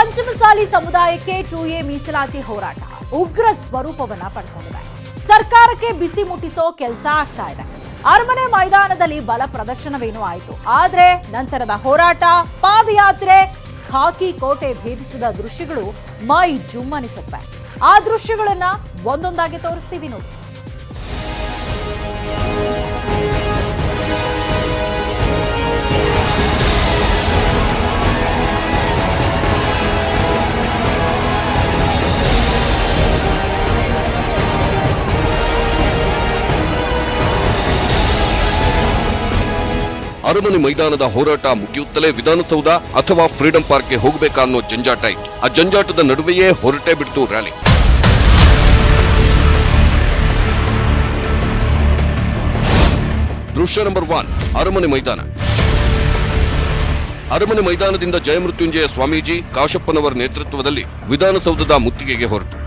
ಪಂಚಮಸಾಲಿ ಸಮುದಾಯಕ್ಕೆ 2A ಮೀಸಲಾತಿ ಹೋರಾಟ ಉಗ್ರ ಸ್ವರೂಪವನ್ನ ಪಡೆದುಕೊಂಡಿದೆ. ಸರ್ಕಾರಕ್ಕೆ ಬಿಸಿ ಮುಟ್ಟಿಸೋ ಕೆಲಸ ಆಗ್ತಾ ಇದೆ. ಅರಮನೆ ಮೈದಾನದಲ್ಲಿ ಬಲ ಪ್ರದರ್ಶನವೇನೂ ಆಯಿತು, ಆದ್ರೆ ನಂತರದ ಹೋರಾಟ, ಪಾದಯಾತ್ರೆ, ಖಾಕಿ ಕೋಟೆ ಭೇದಿಸಿದ ದೃಶ್ಯಗಳು ಮೈ ಜುಮ್ಮನಿಸುತ್ತವೆ. ಆ ದೃಶ್ಯಗಳನ್ನ ಒಂದೊಂದಾಗಿ ತೋರಿಸ್ತೀವಿ ನೋಡಿ. ಅರಮನೆ ಮೈದಾನದ ಹೋರಾಟ ಮುಗಿಯುತ್ತಲೇ ವಿಧಾನಸೌಧ ಅಥವಾ ಫ್ರೀಡಂ ಪಾರ್ಕ್ಗೆ ಹೋಗಬೇಕಾ ಅನ್ನೋ ಜಂಜಾಟ ಇತ್ತು. ಆ ಜಂಜಾಟದ ನಡುವೆಯೇ ಹೊರಟೇ ಬಿಡ್ತು ರ್ಯಾಲಿ. ದೃಶ್ಯ ನಂಬರ್ 1, ಅರಮನೆ ಮೈದಾನ. ಅರಮನೆ ಮೈದಾನದಿಂದ ಜಯಮೃತ್ಯುಂಜಯ ಸ್ವಾಮೀಜಿ, ಕಾಶಪ್ಪನವರ ನೇತೃತ್ವದಲ್ಲಿ ವಿಧಾನಸೌಧದ ಮುತ್ತಿಗೆಗೆ ಹೊರಟು.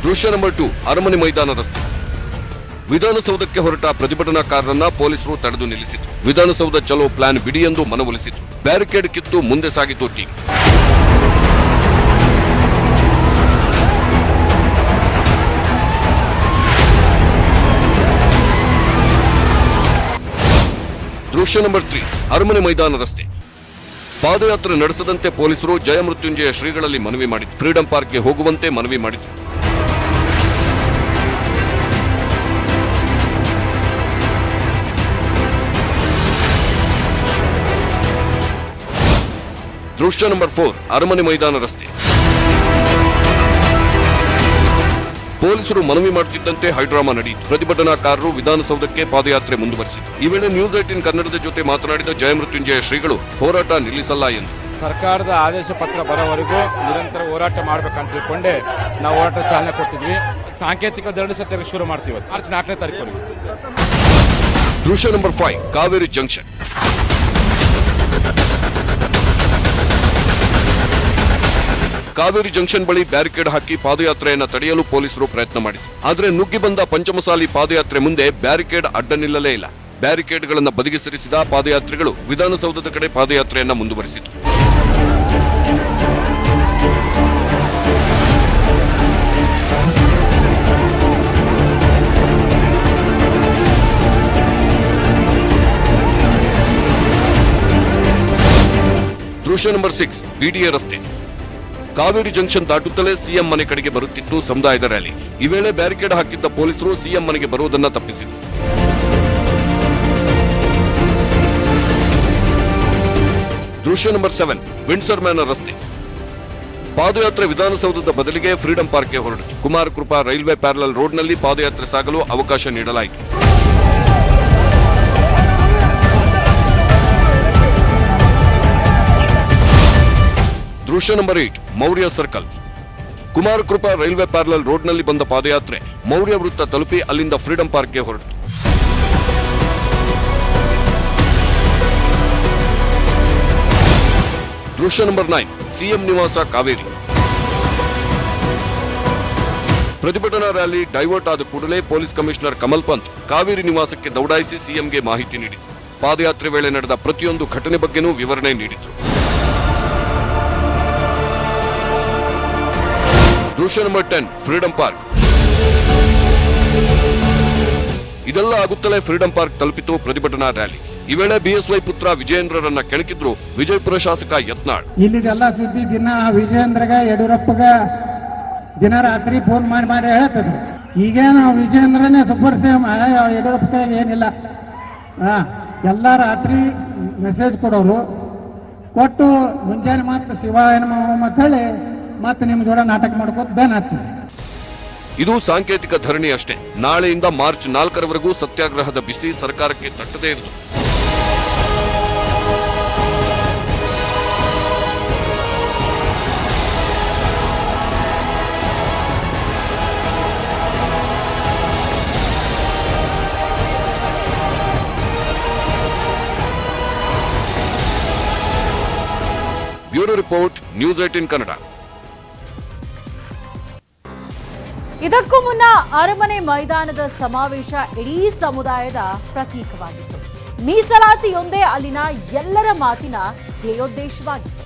ದೃಶ್ಯ ನಂಬರ್ 2, ಅರಮನೆ ಮೈದಾನ ರಸ್ತೆ. ವಿಧಾನಸೌಧಕ್ಕೆ ಹೊರಟ ಪ್ರತಿಭಟನಾಕಾರರನ್ನ ಪೊಲೀಸರು ತಡೆದು ನಿಲ್ಲಿಸಿದ್ರು. ವಿಧಾನಸೌಧ ಚಲೋ ಪ್ಲಾನ್ ಬಿಡಿ ಎಂದು ಮನವೊಲಿಸಿದ್ರು. ಬ್ಯಾರಿಕೇಡ್ ಕಿತ್ತು ಮುಂದೆ ಸಾಗಿತು ಟೀಮ್. ದೃಶ್ಯ ನಂಬರ್ 3, ಅರಮನೆ ಮೈದಾನ ರಸ್ತೆ. ಪಾದಯಾತ್ರೆ ನಡೆಸದಂತೆ ಪೊಲೀಸರು ಜಯಮೃತ್ಯುಂಜಯ ಶ್ರೀಗಳಲ್ಲಿ ಮನವಿ ಮಾಡಿದ್ರು. ಫ್ರೀಡಂ ಪಾರ್ಕ್ಗೆ ಹೋಗುವಂತೆ ಮನವಿ ಮಾಡಿದ್ರು. ದೃಶ್ಯ ನಂಬರ್ 4, ಅರಮನೆ ಮೈದಾನ ರಸ್ತೆ. ಪೊಲೀಸರು ಮನವಿ ಮಾಡುತ್ತಿದ್ದಂತೆ ಹೈಡ್ರಾಮಾ ನಡೆಯಿತು. ಪ್ರತಿಭಟನಾಕಾರರು ವಿಧಾನಸೌಧಕ್ಕೆ ಪಾದಯಾತ್ರೆ ಮುಂದುವರೆಸಿದರು. ಈ ವೇಳೆ ನ್ಯೂಸ್ 18 ಕನ್ನಡದ ಜೊತೆ ಮಾತನಾಡಿದ ಜಯಮೃತ್ಯುಂಜಯ ಶ್ರೀಗಳು ಹೋರಾಟ ನಿಲ್ಲಿಸಲ್ಲ ಎಂದು. ಸರ್ಕಾರದ ಆದೇಶ ಪತ್ರ ಬರೋವರೆಗೂ ನಿರಂತರ ಹೋರಾಟ ಮಾಡಬೇಕಂತ ತಿಳ್ಕೊಂಡೆ ನಾವು ಹೋರಾಟ ಚಾಲನೆ ಕೊಟ್ಟಿದ್ವಿ. ಸಾಂಕೇತಿಕ ಧರಣಿ ಸತ್ಯಾಗ್ರಹ ಶುರು ಮಾಡ್ತೀವಿ ಮಾರ್ಚ್ 4ನೇ ತಾರೀಕು. ದೃಶ್ಯ number 5, Kaveri junction. Kaveri junction ಬಳಿ ಬ್ಯಾರಿಕೇಡ್ ಹಾಕಿ ಪಾದಯಾತ್ರೆಯನ್ನು ತಡೆಯಲು ಪೊಲೀಸರು ಪ್ರಯತ್ನ ಮಾಡಿದರು. ಆದರೆ ನುಗ್ಗಿ ಬಂದ ಪಂಚಮಸಾಲಿ ಪಾದಯಾತ್ರೆ ಮುಂದೆ ಬ್ಯಾರಿಕೇಡ್ ಅಡ್ಡ ನಿಲ್ಲಲೇ ಇಲ್ಲ. ಬ್ಯಾರಿಕೇಡ್ಗಳನ್ನು ಬದಿಗೆ ಸರಿಸಿದ ಪಾದಯಾತ್ರಿಗಳು ವಿಧಾನಸೌಧದ ಕಡೆ ಪಾದಯಾತ್ರೆಯನ್ನು ಮುಂದುವರೆಸಿದರು. ದೃಶ್ಯ ನಂಬರ್ 6, ಬಿಡಿಎ ರಸ್ತೆ. ಕಾವೇರಿ ಜಂಕ್ಷನ್ ದಾಟುತ್ತಲೇ ಸಿಎಂ ಮನೆ ಕಡೆಗೆ ಬರುತ್ತಿತ್ತು ಸಮುದಾಯದ ರ್ಯಾಲಿ. ಈ ವೇಳೆ ಬ್ಯಾರಿಕೇಡ್ ಹಾಕಿದ್ದ ಪೊಲೀಸರು ಸಿಎಂ ಮನೆಗೆ ಬರುವುದನ್ನು ತಪ್ಪಿಸಿದರು. ದೃಶ್ಯ ನಂಬರ್ 7, ವಿಂಡ್ಸರ್ ಮ್ಯಾನರ್ ರಸ್ತೆ. ಪಾದಯಾತ್ರೆ ವಿಧಾನಸೌಧದ ಬದಲಿಗೆ freedom ಪಾರ್ಕ್ಗೆ ಹೊರಟಿತು. Kumara Krupa railway parallel ರೋಡ್ನಲ್ಲಿ ಪಾದಯಾತ್ರೆ ಸಾಗಲು ಅವಕಾಶ ನೀಡಲಾಯಿತು. ದೃಶ್ಯ number 8, Maurya circle. Kumara Krupa railway parallel ರೋಡ್ನಲ್ಲಿ ಬಂದ ಪಾದಯಾತ್ರೆ ಮೌರ್ಯ ವೃತ್ತ ತಲುಪಿ ಅಲ್ಲಿಂದ ಫ್ರೀಡಂ ಪಾರ್ಕ್ಗೆ ಹೊರಟಿತು. ದೃಶ್ಯ ನಂಬರ್ 9, ಸಿಎಂ ನಿವಾಸ ಕಾವೇರಿ. ಪ್ರತಿಭಟನಾ ರ್ಯಾಲಿ ಡೈವರ್ಟ್ ಆದ ಕೂಡಲೇ ಪೊಲೀಸ್ ಕಮಿಷನರ್ ಕಮಲ್ ಪಂತ್ ಕಾವೇರಿ ನಿವಾಸಕ್ಕೆ ದೌಡಾಯಿಸಿ ಸಿಎಂಗೆ ಮಾಹಿತಿ ನೀಡಿದರು. ಪಾದಯಾತ್ರೆ ವೇಳೆ ನಡೆದ ಪ್ರತಿಯೊಂದು ಘಟನೆ ಬಗ್ಗೆನೂ ವಿವರಣೆ ನೀಡಿದರು. ದೃಶ್ಯ ನಂಬರ್ 10, ಫ್ರೀಡಂ ಪಾರ್ಕ್. ಇದೆಲ್ಲ ಆಗುತ್ತಲೇ ಫ್ರೀಡಂ ಪಾರ್ಕ್ ತಲುಪಿತು ಪ್ರತಿಭಟನಾ ರ್ಯಾಲಿ. ಈ ವೇಳೆ ಬಿಎಸ್ವೈ ಪುತ್ರ ವಿಜಯೇಂದ್ರರನ್ನ ಕೆಣಕಿದ್ರು ವಿಜಯಪುರ ಶಾಸಕ ಯತ್ನಾಳ್. ಇಲ್ಲಿದೆಲ್ಲ ಸುದ್ದಿ ದಿನ ವಿಜಯೇಂದ್ರಗ ಯಡಿಯೂರಪ್ಪಗ ದಿನ ರಾತ್ರಿ ಫೋನ್ ಮಾಡಿ ಹೇಳ್ತದ್ರು. ಈಗ ನಾವು ವಿಜಯೇಂದ್ರನೇ ಸೂಪರ್ ಸಿಎಂ, ಯಡಿಯೂರಪ್ಪ ಏನಿಲ್ಲ. ಎಲ್ಲ ರಾತ್ರಿ ಮೆಸೇಜ್ ಕೊಡೋರು, ಕೊಟ್ಟು ಮುಂಜಾನೆ ಮಾತ್ರ ಶಿವ ಏನಮ್ಮ ಹೇಳಿ ಮತ್ತೆ ನಿಮ್ ಜೋಡ ನಾಟಕ ಮಾಡ್ಕೋತ ಬೇನ್ ಆಗ್ತದೆ. ಇದು ಸಾಂಕೇತಿಕ ಧರಣಿ ಅಷ್ಟೇ. ನಾಳೆಯಿಂದ ಮಾರ್ಚ್ 4ರವರೆಗೂ ಸತ್ಯಾಗ್ರಹದ ಬಿಸಿ ಸರ್ಕಾರಕ್ಕೆ ತಟ್ಟದೇ ಇರದು. Bureau report, news 18 Kannada. ಇದಕ್ಕೂ ಮುನ್ನ ಅರಮನೆ ಮೈದಾನದ ಸಮಾವೇಶ ಇಡೀ ಸಮುದಾಯದ ಪ್ರತೀಕವಾಗಿತ್ತು. ಮೀಸಲಾತಿಯೊಂದೇ ಅಲ್ಲಿನ ಎಲ್ಲರ ಮಾತಿನ ಧ್ಯೇಯೋದ್ದೇಶವಾಗಿತ್ತು.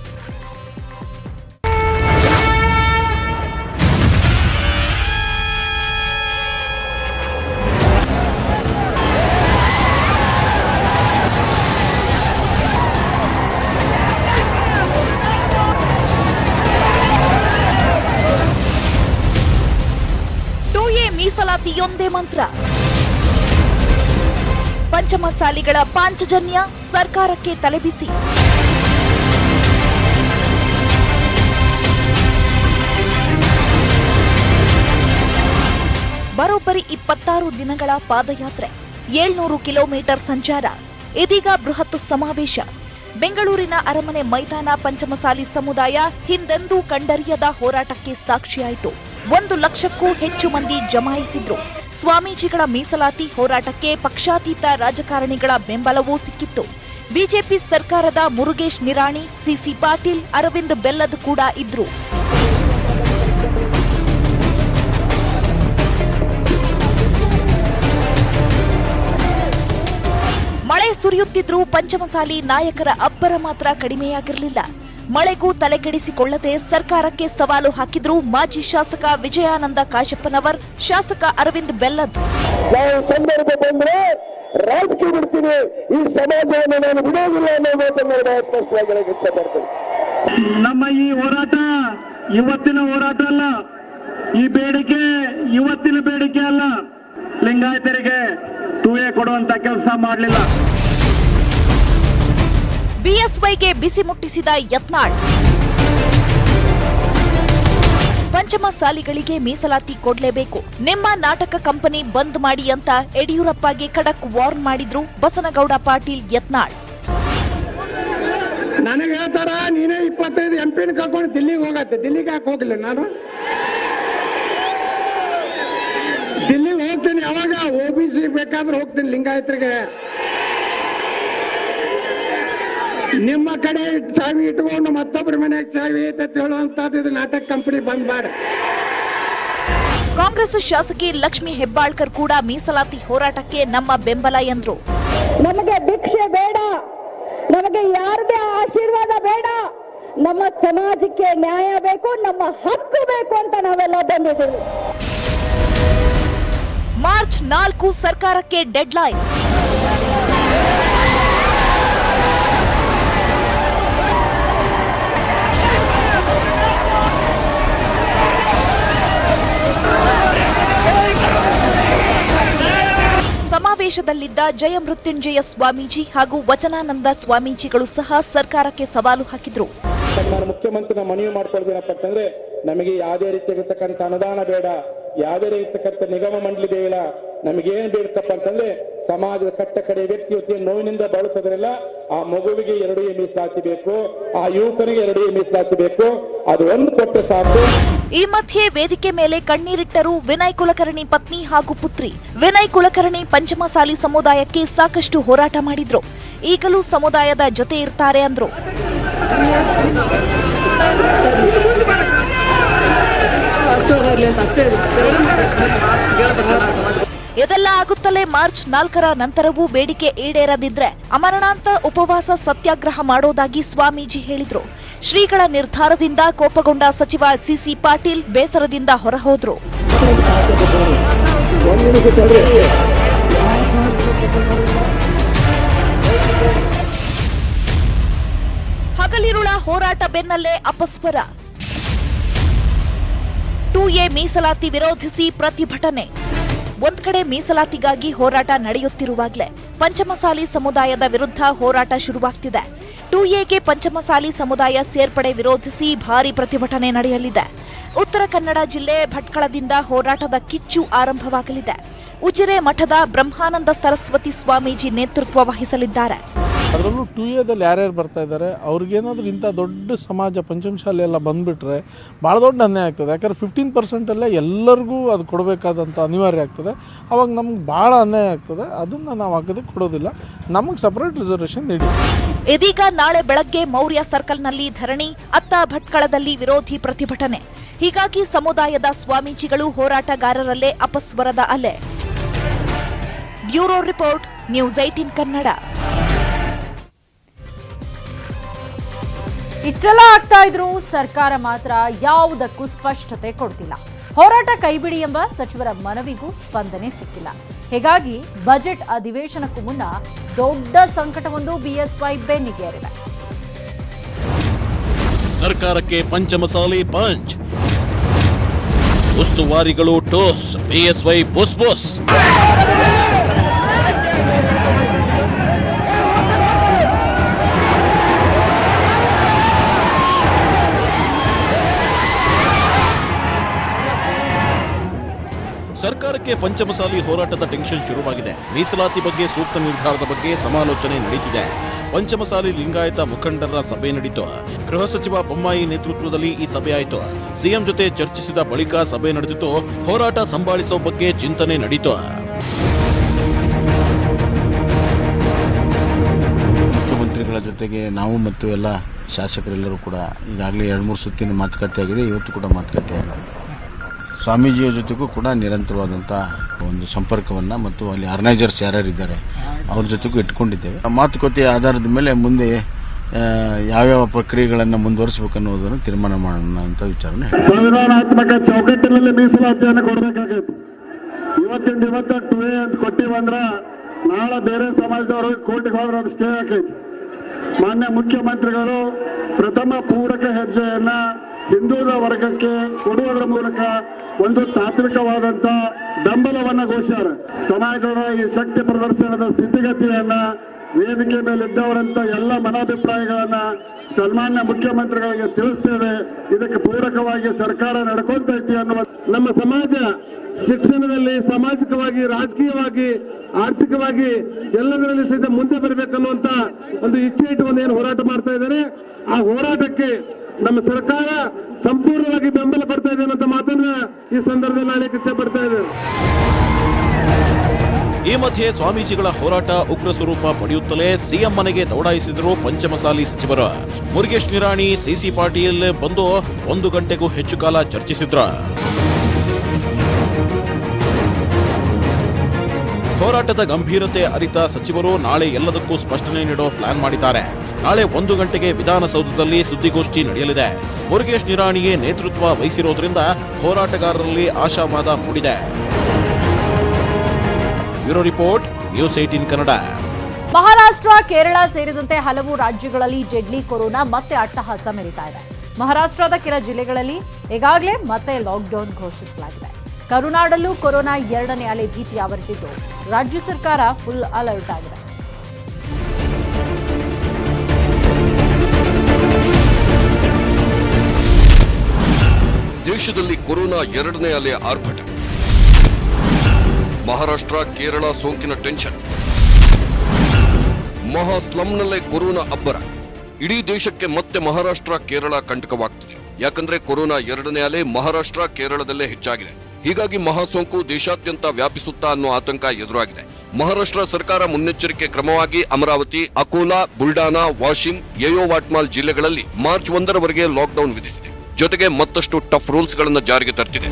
ಮೀಸಲಾತಿಯೊಂದೇ ಮಂತ್ರ. ಪಂಚಮಸಾಲಿಗಳ ಪಾಂಚಜನ್ಯ ಸರ್ಕಾರಕ್ಕೆ ತಲೆಬಿಸಿ. ಬರೋಬ್ಬರಿ 26 ದಿನಗಳ ಪಾದಯಾತ್ರೆ, 700 ಕಿಲೋಮೀಟರ್ ಸಂಚಾರ, ಇದೀಗ ಬೃಹತ್ ಸಮಾವೇಶ. ಬೆಂಗಳೂರಿನ ಅರಮನೆ ಮೈದಾನ ಪಂಚಮಸಾಲಿ ಸಮುದಾಯ ಹಿಂದೆಂದೂ ಕಂಡರಿಯದ ಹೋರಾಟಕ್ಕೆ ಸಾಕ್ಷಿಯಾಯಿತು. 1 ಲಕ್ಷಕ್ಕೂ ಹೆಚ್ಚು ಮಂದಿ ಜಮಾಯಿಸಿದ್ರು. ಸ್ವಾಮೀಜಿಗಳ ಮೀಸಲಾತಿ ಹೋರಾಟಕ್ಕೆ ಪಕ್ಷಾತೀತ ರಾಜಕಾರಣಿಗಳ ಬೆಂಬಲವೂ ಸಿಕ್ಕಿತ್ತು. ಬಿಜೆಪಿ ಸರ್ಕಾರದ ಮುರುಗೇಶ್ ನಿರಾಣಿ, ಸಿಸಿ ಪಾಟೀಲ್, ಅರವಿಂದ್ ಬೆಲ್ಲದ್ ಕೂಡ ಇದ್ರು. ಮಳೆ ಸುರಿಯುತ್ತಿದ್ರೂ ಪಂಚಮಸಾಲಿ ನಾಯಕರ ಅಬ್ಬರ ಮಾತ್ರ ಕಡಿಮೆಯಾಗಿರಲಿಲ್ಲ. ಮಳೆಗೂ ತಲೆಕೆಡಿಸಿಕೊಳ್ಳದೆ ಸರ್ಕಾರಕ್ಕೆ ಸವಾಲು ಹಾಕಿದ್ರು ಮಾಜಿ ಶಾಸಕ ವಿಜಯಾನಂದ ಕಾಶಪ್ಪನವರ್, ಶಾಸಕ ಅರವಿಂದ್ ಬೆಲ್ಲದ್. ನಾವು ಸಂದರ್ಭ ಬಂದ್ರೆ ರಾಜಕೀಯ ಬಿಡ್ತೀನಿ, ಈ ಸಮಾಜವನ್ನು ನಾನು ಬಿಡೋದಿಲ್ಲ ಅನ್ನೋ ಮಾತನ್ನು ಸ್ಪಷ್ಟವಾಗಿ ಹೇಳಕ್ಕೆ ಇಷ್ಟಪಡ್ತೀನಿ. ನಮ್ಮ ಈ ಹೋರಾಟ ಇವತ್ತಿನ ಹೋರಾಟ ಅಲ್ಲ, ಈ ಬೇಡಿಕೆ ಇವತ್ತಿನ ಬೇಡಿಕೆ ಅಲ್ಲ. ಲಿಂಗಾಯತರಿಗೆ 2A ಕೊಡುವಂತ ಕೆಲಸ ಮಾಡಲಿಲ್ಲ. ಬಿಎಸ್ವೈಗೆ ಬಿಸಿ ಮುಟ್ಟಿಸಿದ ಯತ್ನಾಳ್. ಪಂಚಮಸಾಲಿಗಳಿಗೆ ಮೀಸಲಾತಿ ಕೊಡಲೇಬೇಕು, ನಿಮ್ಮ ನಾಟಕ ಕಂಪನಿ ಬಂದ್ ಮಾಡಿ ಅಂತ ಯಡಿಯೂರಪ್ಪಗೆ ಖಡಕ್ ವಾರ್ನ್ ಮಾಡಿದ್ರು ಬಸನಗೌಡ ಪಾಟೀಲ್ ಯತ್ನಾಳ್. ನನಗೆ ಹೇಳ್ತಾರ ನೀನೇ 25 MP ಕರ್ಕೊಂಡು ದಿಲ್ಲಿಗೆ ಹೋಗತ್ತೆ. ದಿಲ್ಲಿಗೆ ಯಾಕೆ ಹೋಗಿಲ್ಲ? ನಾನು ದಿಲ್ಲಿಗೆ ಹೋಗ್ತೀನಿ. ಯಾವಾಗ OBC ಬೇಕಾದ್ರೆ ಹೋಗ್ತೀನಿ. ಲಿಂಗಾಯತರಿಗೆ ನಿಮ್ಮ ಕಡೆ ಚಾವಿ ಇಟ್ಕೊಂಡು ಮತ್ತೊಬ್ಬರ ಮನೆಗೆ ಚಾವಿ ಐತೆ ಹೇಳುವಂತದ್ದು ಇದು ನಾಟಕ ಕಂಪನಿ ಬಂದ್ ಮಾಡಿ. ಕಾಂಗ್ರೆಸ್ ಶಾಸಕಿ ಲಕ್ಷ್ಮಿ ಹೆಬ್ಬಾಳ್ಕರ್ ಕೂಡ ಮೀಸಲಾತಿ ಹೋರಾಟಕ್ಕೆ ನಮ್ಮ ಬೆಂಬಲ ಎಂದ್ರು. ನಮಗೆ ಭಿಕ್ಷೆ ಬೇಡ, ನಮಗೆ ಯಾರದೇ ಆಶೀರ್ವಾದ ಬೇಡ, ನಮ್ಮ ಸಮಾಜಕ್ಕೆ ನ್ಯಾಯ ಬೇಕು, ನಮ್ಮ ಹಕ್ಕು ಬೇಕು ಅಂತ ನಾವೆಲ್ಲ ಬಂದಿದ್ದೀವಿ. ಮಾರ್ಚ್ 4 ಸರ್ಕಾರಕ್ಕೆ ಡೆಡ್ಲೈನ್. ಸಮಾವೇಶದಲ್ಲಿದ್ದ ಜಯಮೃತ್ಯುಂಜಯ ಸ್ವಾಮೀಜಿ ಹಾಗೂ ವಚನಾನಂದ ಸ್ವಾಮೀಜಿಗಳು ಸಹ ಸರ್ಕಾರಕ್ಕೆ ಸವಾಲು ಹಾಕಿದ್ರು. ನಾನು ಮುಖ್ಯಮಂತ್ರಿನ ಮನವಿ ಮಾಡ್ಕೊಳ್ತೀನಪ್ಪ ಅಂತಂದ್ರೆ, ನಮಗೆ ಯಾವುದೇ ರೀತಿಯಾಗಿರ್ತಕ್ಕಂಥ ಅನುದಾನ ಬೇಡ, ಯಾವುದೇ ರೀತಿಯಂತ ನಿಗಮ ಮಂಡಳಿ ಬೇಡ. ನಮಗೇನು ಬೇಕಪ್ಪ ಅಂತಂದ್ರೆ, ಸಮಾಜದ ಕಟ್ಟ ಕಡೆ ವ್ಯಕ್ತಿ ನೋವಿನಿಂದ ಬಳಸೋದ್ರಲ್ಲ, ಆ ಮಗುವಿಗೆ 2A ಮೀಸಲಾತಿ ಬೇಕು, ಆ ಯುವಕನಿಗೆ 2A ಮೀಸಲಾತಿ ಬೇಕು. ಅದು ಒಂದು ಕೊಟ್ಟು ಸಾಕು. ಈ ಮಧ್ಯೆ ವೇದಿಕೆ ಮೇಲೆ ಕಣ್ಣೀರಿಟ್ಟರು ವಿನಯ್ ಕುಲಕರ್ಣಿ ಪತ್ನಿ ಹಾಗೂ ಪುತ್ರಿ. ವಿನಯ್ ಕುಲಕರ್ಣಿ ಪಂಚಮಸಾಲಿ ಸಮುದಾಯಕ್ಕೆ ಸಾಕಷ್ಟು ಹೋರಾಟ ಮಾಡಿದ್ರು. ಈಗಲೂ ಸಮುದಾಯದ ಜೊತೆ ಇರ್ತಾರೆ ಅಂದ್ರು. ಇದೆಲ್ಲ ಆಗುತ್ತಲೇ ಮಾರ್ಚ್ 4 ನಂತರವೂ ಬೇಡಿಕೆ ಈಡೇರದಿದ್ರೆ ಅಮರಣಾಂತ ಉಪವಾಸ ಸತ್ಯಾಗ್ರಹ ಮಾಡೋದಾಗಿ ಸ್ವಾಮೀಜಿ ಹೇಳಿದ್ರು. ಶ್ರೀಗಳ ನಿರ್ಧಾರದಿಂದ ಕೋಪಗೊಂಡ ಸಚಿವ ಸಿಸಿ ಪಾಟೀಲ್ ಬೇಸರದಿಂದ ಹೊರಹೋದ್ರು. ಹಗಲಿರುಳ ಹೋರಾಟ ಬೆನ್ನಲ್ಲೇ ಅಪಸ್ವರ. 2A ಮೀಸಲಾತಿ ವಿರೋಧಿಸಿ ಪ್ರತಿಭಟನೆ. ಒಂದ್ ಕಡೆ ಮೀಸಲಾತಿಗಾಗಿ ಹೋರಾಟ ನಡೆಯುತ್ತಿರುವಾಗಲೇ ಪಂಚಮಸಾಲಿ ಸಮುದಾಯದ ವಿರುದ್ಧ ಹೋರಾಟ ಶುರುವಾಗ್ತಿದೆ. 2Aಗೆ ಪಂಚಮಸಾಲಿ ಸಮುದಾಯ ಸೇರ್ಪಡೆ ವಿರೋಧಿಸಿ ಭಾರೀ ಪ್ರತಿಭಟನೆ ನಡೆಯಲಿದೆ. ಉತ್ತರ ಕನ್ನಡ ಜಿಲ್ಲೆ ಭಟ್ಕಳದಿಂದ ಹೋರಾಟದ ಕಿಚ್ಚು ಆರಂಭವಾಗಲಿದೆ. ಉಜಿರೆ ಮಠದ ಬ್ರಹ್ಮಾನಂದ ಸರಸ್ವತಿ ಸ್ವಾಮೀಜಿ ನೇತೃತ್ವ ವಹಿಸಲಿದ್ದಾರೆ. ಅದರಲ್ಲೂ 2Aದಲ್ಲಿ ಯಾರ್ಯಾರು ಬರ್ತಾ ಇದ್ದಾರೆ ಅವ್ರಿಗೇನಾದರೂ ಇಂಥ ದೊಡ್ಡ ಸಮಾಜ ಪಂಚಮಸಾಲಿ ಎಲ್ಲ ಬಂದುಬಿಟ್ರೆ ಭಾಳ ದೊಡ್ಡ ಅನ್ಯಾಯ ಆಗ್ತದೆ. ಯಾಕಂದರೆ 15% ಎಲ್ಲರಿಗೂ ಅದು ಕೊಡಬೇಕಾದಂಥ ಅನಿವಾರ್ಯ ಆಗ್ತದೆ. ಅವಾಗ ನಮ್ಗೆ ಭಾಳ ಅನ್ಯಾಯ ಆಗ್ತದೆ. ಅದನ್ನು ನಾವು ಹಾಕೋದಕ್ಕೆ ಕೊಡೋದಿಲ್ಲ. ನಮಗೆ ಸಪ್ರೇಟ್ ರಿಸರ್ವೇಷನ್ ನೀಡಿ. ಇದೀಗ ನಾಳೆ ಬೆಳಗ್ಗೆ ಮೌರ್ಯ ಸರ್ಕಲ್ನಲ್ಲಿ ಧರಣಿ, ಅತ್ತ ಭಟ್ಕಳದಲ್ಲಿ ವಿರೋಧಿ ಪ್ರತಿಭಟನೆ. ಹೀಗಾಗಿ ಸಮುದಾಯದ ಸ್ವಾಮೀಜಿಗಳು ಹೋರಾಟಗಾರರಲ್ಲೇ ಅಪಸ್ವರದ ಅಲೆ. Bureau report, news 18 Kannada. ಇಷ್ಟೆಲ್ಲ ಆಗ್ತಾ ಇದ್ರೂ ಸರ್ಕಾರ ಮಾತ್ರ ಯಾವುದಕ್ಕೂ ಸ್ಪಷ್ಟತೆ ಕೊಡ್ತಿಲ್ಲ. ಹೋರಾಟ ಕೈಬಿಡಿ ಎಂಬ ಸಚಿವರ ಮನವಿಗೂ ಸ್ಪಂದನೆ ಸಿಕ್ಕಿಲ್ಲ. ಹೀಗಾಗಿ ಬಜೆಟ್ ಅಧಿವೇಶನಕ್ಕೂ ಮುನ್ನ ದೊಡ್ಡ ಸಂಕಟವೊಂದು ಬಿಎಸ್ವೈ ಬೆನ್ನಿಗೇರಿದೆ. ಸರ್ಕಾರಕ್ಕೆ ಪಂಚಮಸಾಲಿ ಪಂಚ್, ಉಸ್ತುವಾರಿಗಳು ಟೋಸ್, ಬಿಎಸ್ವೈ ಬುಸ್ ಬುಸ್. ಸರ್ಕಾರಕ್ಕೆ ಪಂಚಮಸಾಲಿ ಹೋರಾಟದ ಟೆನ್ಷನ್ ಶುರುವಾಗಿದೆ. ಮೀಸಲಾತಿ ಬಗ್ಗೆ ಸೂಕ್ತ ನಿರ್ಧಾರದ ಬಗ್ಗೆ ಸಮಾಲೋಚನೆ ನಡೆಯುತ್ತಿದೆ. ಪಂಚಮಸಾಲಿ ಲಿಂಗಾಯತ ಮುಖಂಡರ ಸಭೆ ನಡೆಯಿತು. ಗೃಹ ಸಚಿವ ಬೊಮ್ಮಾಯಿ ನೇತೃತ್ವದಲ್ಲಿ ಈ ಸಭೆ ಆಯಿತು. ಸಿಎಂ ಜೊತೆ ಚರ್ಚಿಸಿದ ಬಳಿಕ ಸಭೆ ನಡೆದಿತ್ತು. ಹೋರಾಟ ಸಂಭಾಳಿಸುವ ಬಗ್ಗೆ ಚಿಂತನೆ ನಡೆಯಿತು. ಮುಖ್ಯಮಂತ್ರಿಗಳ ಜೊತೆಗೆ ನಾವು ಮತ್ತು ಎಲ್ಲ ಶಾಸಕರೆಲ್ಲರೂ ಕೂಡ ಈಗಾಗಲೇ 2-3 ಸುತ್ತಿನ ಮಾತುಕತೆ ಆಗಿದೆ. ಇವತ್ತು ಕೂಡ ಮಾತುಕತೆ ಆಗಿದೆ. ಸ್ವಾಮೀಜಿಯ ಜೊತೆಗೂ ಕೂಡ ನಿರಂತರವಾದಂಥ ಒಂದು ಸಂಪರ್ಕವನ್ನು ಮತ್ತು ಅಲ್ಲಿ ಆರ್ಗನೈಸರ್ಸ್ ಯಾರ್ಯಾರಿದ್ದಾರೆ ಅವ್ರ ಜೊತೆಗೂ ಇಟ್ಕೊಂಡಿದ್ದೇವೆ. ಮಾತುಕತೆಯ ಆಧಾರದ ಮೇಲೆ ಮುಂದೆ ಯಾವ್ಯಾವ ಪ್ರಕ್ರಿಯೆಗಳನ್ನು ಮುಂದುವರಿಸಬೇಕನ್ನೋದನ್ನು ತೀರ್ಮಾನ ಮಾಡೋಣ ಅಂತ ವಿಚಾರಣೆ. ಸಂವಿಧಾನಾತ್ಮಕ ಚೌಕಟ್ಟಿನಲ್ಲಿ ಮೀಸಲಾತಿಯನ್ನು ಕೊಡಬೇಕಾಗೈತಿ. ಇವತ್ತಿಂದ 2A ಅಂತ ಕೊಟ್ಟಿವಂದ್ರ ನಾಳೆ ಬೇರೆ ಸಮಾಜದವರು ಕೋರ್ಟಿಗೆ ಹೋದ್ರೆ ಅದು ಸ್ಟೇ ಆಕೈತಿ. ಮಾನ್ಯ ಮುಖ್ಯಮಂತ್ರಿಗಳು ಪ್ರಥಮ ಪೂರಕ ಹೆಜ್ಜೆಯನ್ನ ಹಿಂದುಳಿದ ವರ್ಗಕ್ಕೆ ಕೊಡುವುದರ ಮೂಲಕ ಒಂದು ತಾತ್ವಿಕವಾದಂತ ಬೆಂಬಲವನ್ನ ಘೋಷಿಸಿದ್ದಾರೆ. ಸಮಾಜದ ಈ ಶಕ್ತಿ ಪ್ರದರ್ಶನದ ಸ್ಥಿತಿಗತಿಯನ್ನ ವೇದಿಕೆ ಮೇಲಿದ್ದವರಂತ ಎಲ್ಲ ಮನಾಭಿಪ್ರಾಯಗಳನ್ನ ಸನ್ಮಾನ್ಯ ಮುಖ್ಯಮಂತ್ರಿಗಳಿಗೆ ತಿಳಿಸ್ತೇವೆ. ಇದಕ್ಕೆ ಪೂರಕವಾಗಿ ಸರ್ಕಾರ ನಡ್ಕೊಂತೈತಿ ಅನ್ನುವ ನಮ್ಮ ಸಮಾಜ ಶಿಕ್ಷಣದಲ್ಲಿ, ಸಾಮಾಜಿಕವಾಗಿ, ರಾಜಕೀಯವಾಗಿ, ಆರ್ಥಿಕವಾಗಿ ಎಲ್ಲದರಲ್ಲಿ ಸಹಿತ ಮುಂದೆ ಬರಬೇಕನ್ನುವಂತ ಒಂದು ಇಚ್ಛೆ ಇಟ್ಟುಕೊಂಡು ಏನು ಹೋರಾಟ ಮಾಡ್ತಾ ಇದ್ದಾರೆ, ಆ ಹೋರಾಟಕ್ಕೆ ನಮ್ಮ ಸರ್ಕಾರ ಸಂಪೂರ್ಣವಾಗಿ ಬೆಂಬಲ ಕೊಡ್ತಾ ಇದೆ ಅನ್ನೋ ಮಾತನ್ನ ಈ ಸಂದರ್ಭದಲ್ಲಿ ನಾನು ಇಚ್ಛೆ ಪಡ್ತಾ ಇದ್ದೇನೆ. ಈ ಮಧ್ಯೆ ಸ್ವಾಮೀಜಿಗಳ ಹೋರಾಟ ಉಗ್ರ ಸ್ವರೂಪ ಪಡೆಯುತ್ತಲೇ ಸಿಎಂ ಮನೆಗೆ ದೌಡಾಯಿಸಿದರು ಪಂಚಮಸಾಲಿ ಸಚಿವರು. ಮುರುಗೇಶ್ ನಿರಾಣಿ, ಸಿಸಿ ಪಾಟೀಲ್ ಬಂದು 1 ಗಂಟೆಗೂ ಹೆಚ್ಚು ಕಾಲ ಚರ್ಚಿಸಿದ್ರು. ಹೋರಾಟದ ಗಂಭೀರತೆ ಅರಿತ ಸಚಿವರು ನಾಳೆ ಎಲ್ಲದಕ್ಕೂ ಸ್ಪಷ್ಟನೆ ನೀಡೋ ಪ್ಲಾನ್ ಮಾಡಿದ್ದಾರೆ. ನಾಳೆ 1 ಗಂಟೆಗೆ ವಿಧಾನಸೌಧದಲ್ಲಿ ಸುದ್ದಿಗೋಷ್ಠಿ ನಡೆಯಲಿದೆ. ಮುರುಗೇಶ್ ನಿರಾಣಿಗೆ ನೇತೃತ್ವ ವಹಿಸಿರೋದ್ರಿಂದ ಹೋರಾಟಗಾರರಲ್ಲಿ ಆಶಾವಾದ ಮೂಡಿದೆ. Bureau report, news 18 Kannada. Maharashtra, Kerala ಸೇರಿದಂತೆ ಹಲವು ರಾಜ್ಯಗಳಲ್ಲಿ ಡೆಡ್ಲಿ ಕೊರೋನಾ ಮತ್ತೆ ಅಟ್ಟಹಾಸ ಮೆರೀತಾ ಇದೆ. ಮಹಾರಾಷ್ಟ್ರದ ಕೆಲ ಜಿಲ್ಲೆಗಳಲ್ಲಿ ಈಗಾಗಲೇ ಮತ್ತೆ ಲಾಕ್ಡೌನ್ ಘೋಷಿಸಲಾಗಿದೆ. ಕರುನಾಡಲ್ಲೂ ಕೊರೋನಾ 2ನೇ ಅಲೆ ಭೀತಿ ಆವರಿಸಿದ್ದು ರಾಜ್ಯ ಸರ್ಕಾರ ಫುಲ್ ಅಲರ್ಟ್ ಆಗಿದೆ. ದೇಶದಲ್ಲಿ ಕೊರೋನಾ 2ನೇ ಅಲೆ ಆರ್ಭಟ. ಮಹಾರಾಷ್ಟ್ರ, ಕೇರಳ ಸೋಂಕಿನ ಟೆನ್ಷನ್. ಮಹಾ ಸ್ಲಂನಲ್ಲೇ ಕೊರೋನಾ ಅಬ್ಬರ. ಇಡೀ ದೇಶಕ್ಕೆ ಮತ್ತೆ ಮಹಾರಾಷ್ಟ್ರ, ಕೇರಳ ಕಂಟಕವಾಗ್ತಿದೆ. ಯಾಕಂದ್ರೆ ಕೊರೋನಾ 2ನೇ ಅಲೆ ಮಹಾರಾಷ್ಟ್ರ, ಕೇರಳದಲ್ಲೇ ಹೆಚ್ಚಾಗಿದೆ. ಹೀಗಾಗಿ ಮಹಾಸೋಂಕು ದೇಶಾದ್ಯಂತ ವ್ಯಾಪಿಸುತ್ತಾ ಅನ್ನೋ ಆತಂಕ ಎದುರಾಗಿದೆ. ಮಹಾರಾಷ್ಟ್ರ ಸರ್ಕಾರ ಮುನ್ನೆಚ್ಚರಿಕೆ ಕ್ರಮವಾಗಿ ಅಮರಾವತಿ, ಅಕೋಲಾ, ಬುಲ್ಡಾನಾ, ವಾಶಿಂ, ಯಯೋವಾಟ್ಮಾಲ್ ಜಿಲ್ಲೆಗಳಲ್ಲಿ ಮಾರ್ಚ್ 1ರವರೆಗೆ ಲಾಕ್ಡೌನ್ ವಿಧಿಸಿದೆ. ಜೊತೆಗೆ ಮತ್ತಷ್ಟು ಟಫ್ ರೂಲ್ಸ್ ಗಳನ್ನು ಜಾರಿಗೆ ತರ್ತಿದೆ.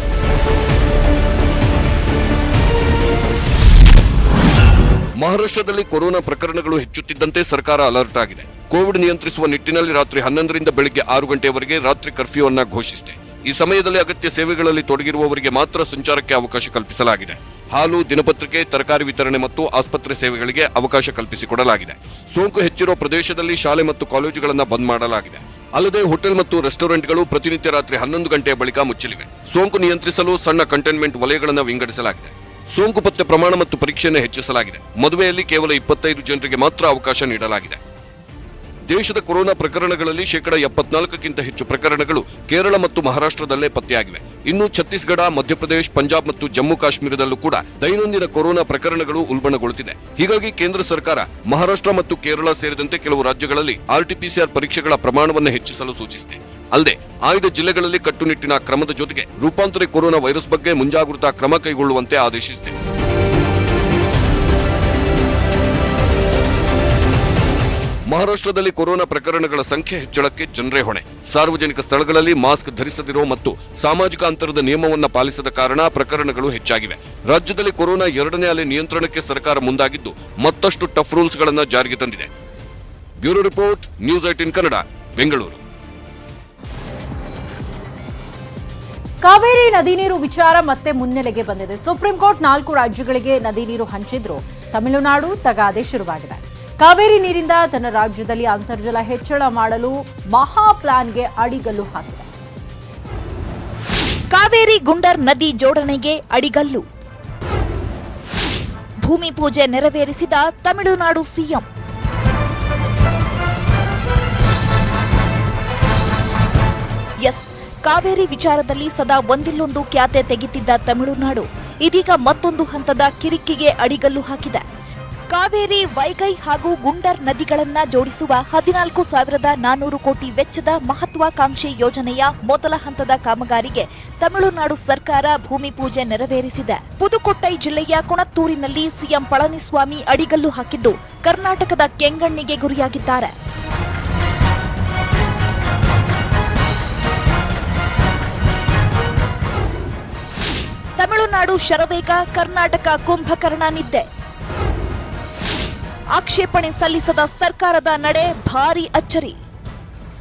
ಮಹಾರಾಷ್ಟ್ರದಲ್ಲಿ ಕೊರೋನಾ ಪ್ರಕರಣಗಳು ಹೆಚ್ಚುತ್ತಿದ್ದಂತೆ ಸರ್ಕಾರ ಅಲರ್ಟ್ ಆಗಿದೆ. ಕೋವಿಡ್ ನಿಯಂತ್ರಿಸುವ ನಿಟ್ಟಿನಲ್ಲಿ ರಾತ್ರಿ 11ರಿಂದ ಬೆಳಗ್ಗೆ 6 ಗಂಟೆಯವರೆಗೆ ರಾತ್ರಿ ಕರ್ಫ್ಯೂ ಅನ್ನ ಘೋಷಿಸಿದೆ. ಈ ಸಮಯದಲ್ಲಿ ಅಗತ್ಯ ಸೇವೆಗಳಲ್ಲಿ ತೊಡಗಿರುವವರಿಗೆ ಮಾತ್ರ ಸಂಚಾರಕ್ಕೆ ಅವಕಾಶ ಕಲ್ಪಿಸಲಾಗಿದೆ. ಹಾಲು, ದಿನಪತ್ರಿಕೆ, ತರಕಾರಿ ವಿತರಣೆ ಮತ್ತು ಆಸ್ಪತ್ರೆ ಸೇವೆಗಳಿಗೆ ಅವಕಾಶ ಕಲ್ಪಿಸಿಕೊಡಲಾಗಿದೆ. ಸೋಂಕು ಹೆಚ್ಚಿರುವ ಪ್ರದೇಶದಲ್ಲಿ ಶಾಲೆ ಮತ್ತು ಕಾಲೇಜುಗಳನ್ನು ಬಂದ್ ಮಾಡಲಾಗಿದೆ. ಅಲ್ಲದೆ ಹೋಟೆಲ್ ಮತ್ತು ರೆಸ್ಟೋರೆಂಟ್ಗಳು ಪ್ರತಿನಿತ್ಯ ರಾತ್ರಿ 11 ಗಂಟೆಯ ಬಳಿಕ ಮುಚ್ಚಲಿವೆ. ಸೋಂಕು ನಿಯಂತ್ರಿಸಲು ಸಣ್ಣ ಕಂಟೈನ್ಮೆಂಟ್ ವಲಯಗಳನ್ನು ವಿಂಗಡಿಸಲಾಗಿದೆ. ಸೋಂಕು ಪತ್ತೆ ಪ್ರಮಾಣ ಮತ್ತು ಪರೀಕ್ಷೆಯನ್ನು ಹೆಚ್ಚಿಸಲಾಗಿದೆ. ಮದುವೆಯಲ್ಲಿ ಕೇವಲ 25 ಜನರಿಗೆ ಮಾತ್ರ ಅವಕಾಶ ನೀಡಲಾಗಿದೆ. ದೇಶದ ಕೊರೋನಾ ಪ್ರಕರಣಗಳಲ್ಲಿ 74%ಕ್ಕಿಂತ ಹೆಚ್ಚು ಪ್ರಕರಣಗಳು ಕೇರಳ ಮತ್ತು ಮಹಾರಾಷ್ಟ್ರದಲ್ಲೇ ಪತ್ತೆಯಾಗಿವೆ. ಇನ್ನು ಛತ್ತೀಸ್ಗಢ, ಮಧ್ಯಪ್ರದೇಶ, ಪಂಜಾಬ್ ಮತ್ತು ಜಮ್ಮು ಕಾಶ್ಮೀರದಲ್ಲೂ ಕೂಡ ದೈನಂದಿನ ಕೊರೋನಾ ಪ್ರಕರಣಗಳು ಉಲ್ಬಣಗೊಳ್ಳುತ್ತಿದೆ. ಹೀಗಾಗಿ ಕೇಂದ್ರ ಸರ್ಕಾರ ಮಹಾರಾಷ್ಟ್ರ ಮತ್ತು ಕೇರಳ ಸೇರಿದಂತೆ ಕೆಲವು ರಾಜ್ಯಗಳಲ್ಲಿ RT-PCR ಪರೀಕ್ಷೆಗಳ ಪ್ರಮಾಣವನ್ನು ಹೆಚ್ಚಿಸಲು ಸೂಚಿಸಿದೆ. ಅಲ್ಲದೆ ಆಯ್ದ ಜಿಲ್ಲೆಗಳಲ್ಲಿ ಕಟ್ಟುನಿಟ್ಟಿನ ಕ್ರಮದ ಜೊತೆಗೆ ರೂಪಾಂತರಿ ಕೊರೋನಾ ವೈರಸ್ ಬಗ್ಗೆ ಮುಂಜಾಗೃತಾ ಕ್ರಮ ಕೈಗೊಳ್ಳುವಂತೆ ಆದೇಶಿಸಿದೆ. ಮಹಾರಾಷ್ಟ್ರದಲ್ಲಿ ಕೊರೋನಾ ಪ್ರಕರಣಗಳ ಸಂಖ್ಯೆ ಹೆಚ್ಚಳಕ್ಕೆ ಜನರೇ ಹೊಣೆ. ಸಾರ್ವಜನಿಕ ಸ್ಥಳಗಳಲ್ಲಿ ಮಾಸ್ಕ್ ಧರಿಸದಿರೋ ಮತ್ತು ಸಾಮಾಜಿಕ ಅಂತರದ ನಿಯಮವನ್ನು ಪಾಲಿಸದ ಕಾರಣ ಪ್ರಕರಣಗಳು ಹೆಚ್ಚಾಗಿವೆ. ರಾಜ್ಯದಲ್ಲಿ ಕೊರೋನಾ 2ನೇ ಅಲೆ ನಿಯಂತ್ರಣಕ್ಕೆ ಸರ್ಕಾರ ಮುಂದಾಗಿದ್ದು ಮತ್ತಷ್ಟು ಟಫ್ ರೂಲ್ಸ್ ಗಳನ್ನು ಜಾರಿಗೆ ತಂದಿದೆ. Bureau report, news 18 Kannada, Bengaluru. Kaveri ನದಿ ನೀರು ವಿಚಾರ ಮತ್ತೆ ಮುನ್ನೆಲೆಗೆ ಬಂದಿದೆ. ಸುಪ್ರೀಂ ಕೋರ್ಟ್ 4 ರಾಜ್ಯಗಳಿಗೆ ನದಿ ನೀರು ಹಂಚಿದ್ರು. ತಮಿಳುನಾಡು ತಗಾದೆ ಶುರುವಾಗಿದೆ. ಕಾವೇರಿ ನೀರಿಂದ ತನ್ನ ರಾಜ್ಯದಲ್ಲಿ ಅಂತರ್ಜಲ ಹೆಚ್ಚಳ ಮಾಡಲು ಮಹಾ ಪ್ಲಾನ್ಗೆ ಅಡಿಗಲ್ಲು ಹಾಕಿದೆ. ಕಾವೇರಿ ಗುಂಡರ್ ನದಿ ಜೋಡಣೆಗೆ ಅಡಿಗಲ್ಲು. ಭೂಮಿ ಪೂಜೆ ನೆರವೇರಿಸಿದ ತಮಿಳುನಾಡು ಸಿಎಂ. ಕಾವೇರಿ ವಿಚಾರದಲ್ಲಿ ಸದಾ ಒಂದಿಲ್ಲೊಂದು ಕ್ಯಾತೆ ತೆಗೆತಿದ್ದ ತಮಿಳುನಾಡು ಇದೀಗ ಮತ್ತೊಂದು ಹಂತದ ಕಿರಿಕಿಗೆ ಅಡಿಗಲ್ಲು ಹಾಕಿದೆ. ಕಾವೇರಿ, ವೈಗೈ ಹಾಗೂ ಗುಂಡರ್ ನದಿಗಳನ್ನ ಜೋಡಿಸುವ 14,400 ಕೋಟಿ ವೆಚ್ಚದ ಮಹತ್ವಾಕಾಂಕ್ಷಿ ಯೋಜನೆಯ ಮೊದಲ ಹಂತದ ಕಾಮಗಾರಿಗೆ ತಮಿಳುನಾಡು ಸರ್ಕಾರ ಭೂಮಿ ಪೂಜೆ ನೆರವೇರಿಸಿದೆ. ಪುದುಕೊಟ್ಟೈ ಜಿಲ್ಲೆಯ ಕುಣತ್ತೂರಿನಲ್ಲಿ ಸಿಎಂ ಪಳನಿಸ್ವಾಮಿ ಅಡಿಗಲ್ಲು ಹಾಕಿದ್ದು ಕರ್ನಾಟಕದ ಕೆಂಗಣ್ಣಿಗೆ ಗುರಿಯಾಗಿದ್ದಾರೆ. ತಮಿಳುನಾಡು ಶರವೇಗ, ಕರ್ನಾಟಕ ಕುಂಭಕರ್ಣ ನಿದ್ದೆ. ಆಕ್ಷೇಪಣೆ ಸಲ್ಲಿಸದ ಸರ್ಕಾರದ ನಡೆ ಭಾರೀ ಅಚ್ಚರಿ.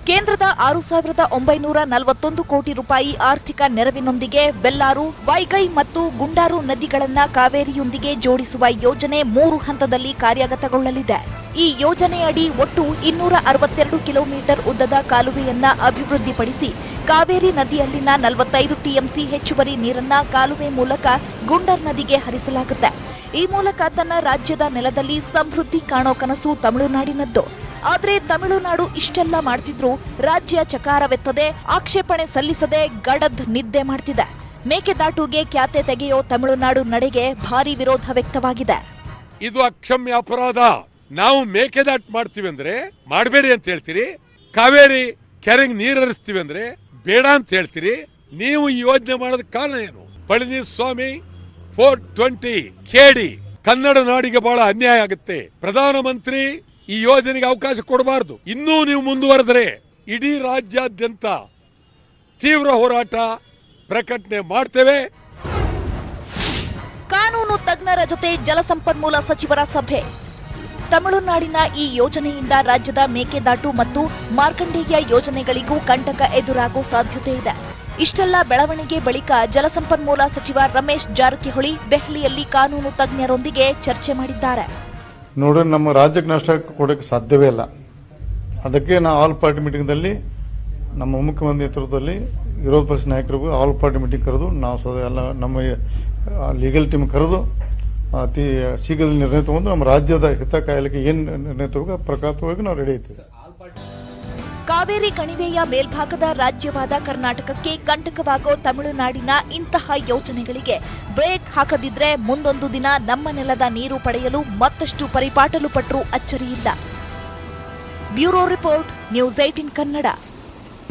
ಕೇಂದ್ರದ 6,941 ಕೋಟಿ ರೂಪಾಯಿ ಆರ್ಥಿಕ ನೆರವಿನೊಂದಿಗೆ ಬೆಲ್ಲಾರು, ವೈಗೈ ಮತ್ತು ಗುಂಡಾರು ನದಿಗಳನ್ನ ಕಾವೇರಿಯೊಂದಿಗೆ ಜೋಡಿಸುವ ಯೋಜನೆ 3 ಹಂತದಲ್ಲಿ ಕಾರ್ಯಗತಗೊಳ್ಳಲಿದೆ. ಈ ಯೋಜನೆಯಡಿ ಒಟ್ಟು 262 ಕಿಲೋಮೀಟರ್ ಉದ್ದದ ಕಾಲುವೆಯನ್ನ ಅಭಿವೃದ್ಧಿಪಡಿಸಿ ಕಾವೇರಿ ನದಿಯಲ್ಲಿನ 45 ಟಿಎಂಸಿ ಹೆಚ್ಚುವರಿ ನೀರನ್ನ ಕಾಲುವೆ ಮೂಲಕ ಗುಂಡರ್ ನದಿಗೆ ಹರಿಸಲಾಗುತ್ತೆ. ಈ ಮೂಲಕ ತನ್ನ ರಾಜ್ಯದ ನೆಲದಲ್ಲಿ ಸಮೃದ್ಧಿ ಕಾಣೋ ಕನಸು ತಮಿಳುನಾಡಿನದ್ದು. ಆದರೆ ತಮಿಳುನಾಡು ಇಷ್ಟೆಲ್ಲ ಮಾಡ್ತಿದ್ರು ರಾಜ್ಯ ಚಕಾರವೆತ್ತದೆ, ಆಕ್ಷೇಪಣೆ ಸಲ್ಲಿಸದೆ ಗಡದ್ ನಿದ್ದೆ ಮಾಡ್ತಿದೆ. ಮೇಕೆದಾಟುಗೆ ಖ್ಯಾತೆ ತೆಗೆಯೋ ತಮಿಳುನಾಡು ನಡೆಗೆ ಭಾರಿ ವಿರೋಧ ವ್ಯಕ್ತವಾಗಿದೆ. ಇದು ಅಕ್ಷಮ್ಯ ಅಪರಾಧ. ನಾವು ಮೇಕೆದಾಟು ಮಾಡ್ತೀವಿ ಅಂದ್ರೆ ಮಾಡಬೇಡಿ ಅಂತ ಹೇಳ್ತೀರಿ, ಕಾವೇರಿ ಕೆರೆಗೆ ನೀರು ಹರಿಸ್ತೀವಿ ಅಂದ್ರೆ ಬೇಡ ಅಂತ ಹೇಳ್ತೀರಿ. ನೀವು ಈ ಯೋಜನೆ ಮಾಡೋದ ಕಾರಣ ಏನು? ಪಳನಿಸ್ವಾಮಿ 420 ಕೇಡಿ ಕನ್ನಡ ನಾಡಿಗೆ ಬಹಳ ಅನ್ಯಾಯ ಆಗುತ್ತೆ. ಪ್ರಧಾನಮಂತ್ರಿ ಈ ಯೋಜನೆಗೆ ಅವಕಾಶ ಕೊಡಬಾರದು. ಇನ್ನೂ ನೀವು ಮುಂದುವರೆದರೆ ಇಡೀ ರಾಜ್ಯಾದ್ಯಂತ ತೀವ್ರ ಹೋರಾಟ ಪ್ರಕಟಣೆ ಮಾಡ್ತೇವೆ. ಕಾನೂನು ತಜ್ಞರ ಜೊತೆ ಜಲಸಂಪನ್ಮೂಲ ಸಚಿವರ ಸಭೆ. ತಮಿಳುನಾಡಿನ ಈ ಯೋಜನೆಯಿಂದ ರಾಜ್ಯದ ಮೇಕೆದಾಟು ಮತ್ತು ಮಾರ್ಕಂಡೇಯ ಯೋಜನೆಗಳಿಗೂ ಕಂಟಕ ಎದುರಾಗೋ ಸಾಧ್ಯತೆ ಇದೆ. ಇಷ್ಟೆಲ್ಲ ಬೆಳವಣಿಗೆ ಬಳಿಕ ಜಲಸಂಪನ್ಮೂಲ ಸಚಿವ ರಮೇಶ್ ಜಾರಕಿಹೊಳಿ ದೆಹಲಿಯಲ್ಲಿ ಕಾನೂನು ತಜ್ಞರೊಂದಿಗೆ ಚರ್ಚೆ ಮಾಡಿದ್ದಾರೆ. ನೋಡ್ರಿ, ನಮ್ಮ ರಾಜ್ಯಕ್ಕೆ ನಷ್ಟ ಕೊಡೋಕ್ಕೆ ಸಾಧ್ಯವೇ ಇಲ್ಲ. ಅದಕ್ಕೆ ನಾವು ಆಲ್ ಪಾರ್ಟಿ ಮೀಟಿಂಗ್ದಲ್ಲಿ ನಮ್ಮ ಮುಖ್ಯಮಂತ್ರಿ ನೇತೃತ್ವದಲ್ಲಿ ವಿರೋಧ ಪಕ್ಷ ನಾಯಕರಿಗೂ ಆಲ್ ಪಾರ್ಟಿ ಮೀಟಿಂಗ್ ಕರೆದು ನಾವು ಎಲ್ಲ ನಮ್ಮ ಲೀಗಲ್ ಟೀಮ್ ಕರೆದು ಅತಿ ಶೀಘ್ರದಲ್ಲಿ ನಿರ್ಣಯ ತಗೊಂಡು ನಮ್ಮ ರಾಜ್ಯದ ಹಿತ ಕಾಯಲಿಕ್ಕೆ ಏನು ನಿರ್ಣಯ ತಗೋ ಪ್ರಕಾರವಾಗಿ ನಾವು ರೆಡಿ ಇದ್ದೇವೆ. ಕಾವೇರಿ ಕಣಿವೆಯ ಮೇಲ್ಭಾಗದ ರಾಜ್ಯವಾದ ಕರ್ನಾಟಕಕ್ಕೆ ಕಂಟಕವಾಗೋ ತಮಿಳುನಾಡಿನ ಇಂತಹ ಯೋಜನೆಗಳಿಗೆ ಬ್ರೇಕ್ ಹಾಕದಿದ್ರೆ ಮುಂದೊಂದು ದಿನ ನಮ್ಮ ನೆಲದ ನೀರು ಪಡೆಯಲು ಮತ್ತಷ್ಟು ಪರಿಪಾಟಲು ಪಟ್ಟರೂ ಅಚ್ಚರಿಯಿಲ್ಲ. Bureau report, news 18 Kannada.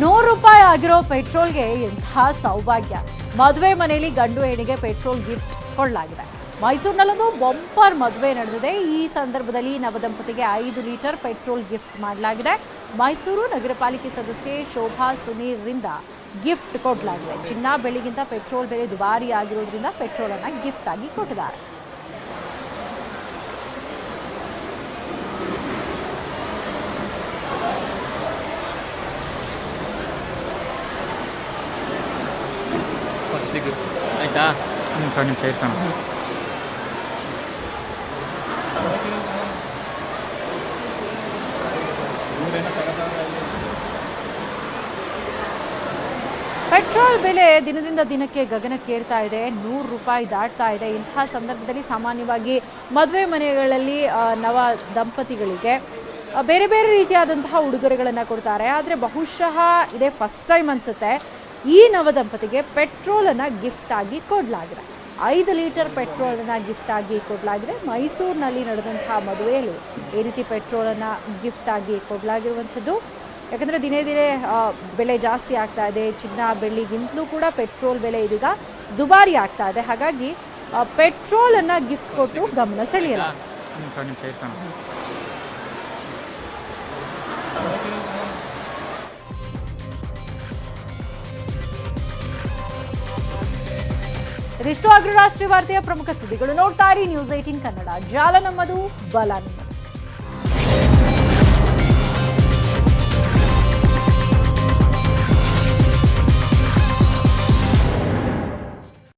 ₹100 ಆಗಿರೋ ಪೆಟ್ರೋಲ್ಗೆ ಎಂಥ ಸೌಭಾಗ್ಯ. ಮದುವೆ ಮನೆಯಲ್ಲಿ ಗಂಡು ಹೆಣ್ಣಿಗೆ ಪೆಟ್ರೋಲ್ ಗಿಫ್ಟ್ ಕೊಡಲಾಗಿದೆ. ಮೈಸೂರಿನಲ್ಲೊಂದು ಬಂಪರ್ ಮದುವೆ ನಡೆದಿದೆ. ಈ ಸಂದರ್ಭದಲ್ಲಿ ನವದಂಪತಿಗೆ 5 ಲೀಟರ್ ಪೆಟ್ರೋಲ್ ಗಿಫ್ಟ್ ಮಾಡಲಾಗಿದೆ. ಮೈಸೂರು ನಗರ ಪಾಲಿಕೆ ಸದಸ್ಯೆ ಶೋಭಾ ಸುನೀರ್ರಿಂದ ಗಿಫ್ಟ್ ಕೊಡಲಾಗಿದೆ. ಚಿನ್ನ ಬೆಳ್ಳಿಗಿಂತ ಪೆಟ್ರೋಲ್ ಬೆಲೆ ದುಬಾರಿ ಆಗಿರೋದ್ರಿಂದ ಪೆಟ್ರೋಲ್ ಅನ್ನ ಗಿಫ್ಟ್ ಆಗಿ ಕೊಟ್ಟಿದ್ದಾರೆ. ಆಯ್ತಾ? ಪೆಟ್ರೋಲ್ ಬೆಲೆ ದಿನದಿಂದ ದಿನಕ್ಕೆ ಗಗನಕ್ಕೇರ್ತಾ ಇದೆ. ₹100 ದಾಟ್ತಾ ಇದೆ. ಇಂತಹ ಸಂದರ್ಭದಲ್ಲಿ ಸಾಮಾನ್ಯವಾಗಿ ಮದುವೆ ಮನೆಗಳಲ್ಲಿ ನವ ದಂಪತಿಗಳಿಗೆ ಬೇರೆ ಬೇರೆ ರೀತಿಯಾದಂತಹ ಉಡುಗೊರೆಗಳನ್ನು ಕೊಡ್ತಾರೆ. ಆದರೆ ಬಹುಶಃ ಇದೇ ಫಸ್ಟ್ ಟೈಮ್ ಅನಿಸುತ್ತೆ ಈ ನವ ದಂಪತಿಗೆ ಪೆಟ್ರೋಲನ್ನು ಗಿಫ್ಟ್ ಆಗಿ ಕೊಡಲಾಗಿದೆ. 5 ಲೀಟರ್ ಪೆಟ್ರೋಲನ್ನು ಗಿಫ್ಟ್ ಆಗಿ ಕೊಡಲಾಗಿದೆ. ಮೈಸೂರಿನಲ್ಲಿ ನಡೆದಂತಹ ಮದುವೆಯಲ್ಲಿ ಈ ರೀತಿ ಪೆಟ್ರೋಲನ್ನು ಗಿಫ್ಟ್ ಆಗಿ ಕೊಡಲಾಗಿರುವಂಥದ್ದು. ಯಾಕಂದರೆ ದಿನೇ ದಿನೇ ಬೆಲೆ ಜಾಸ್ತಿ ಆಗ್ತಾ ಇದೆ. ಚಿನ್ನ ಬೆಳ್ಳಿಗಿಂತಲೂ ಕೂಡ ಪೆಟ್ರೋಲ್ ಬೆಲೆ ಇದೀಗ ದುಬಾರಿ ಆಗ್ತಾ ಇದೆ. ಹಾಗಾಗಿ ಪೆಟ್ರೋಲನ್ನು ಗಿಫ್ಟ್ ಕೊಟ್ಟು ಗಮನ ಸೆಳೆಯಲಾಗಿದೆ. ಇದಿಷ್ಟು ಅಗ್ರ ರಾಷ್ಟ್ರೀಯ ವಾರ್ತೆಯ ಪ್ರಮುಖ ಸುದ್ದಿಗಳು. ನೋಡ್ತಾ ಇರಿ ನ್ಯೂಸ್ 18 ಕನ್ನಡ. ಜಾಲ ನಮ್ಮದು, ಬಲ ನಿಮ್ಮದು.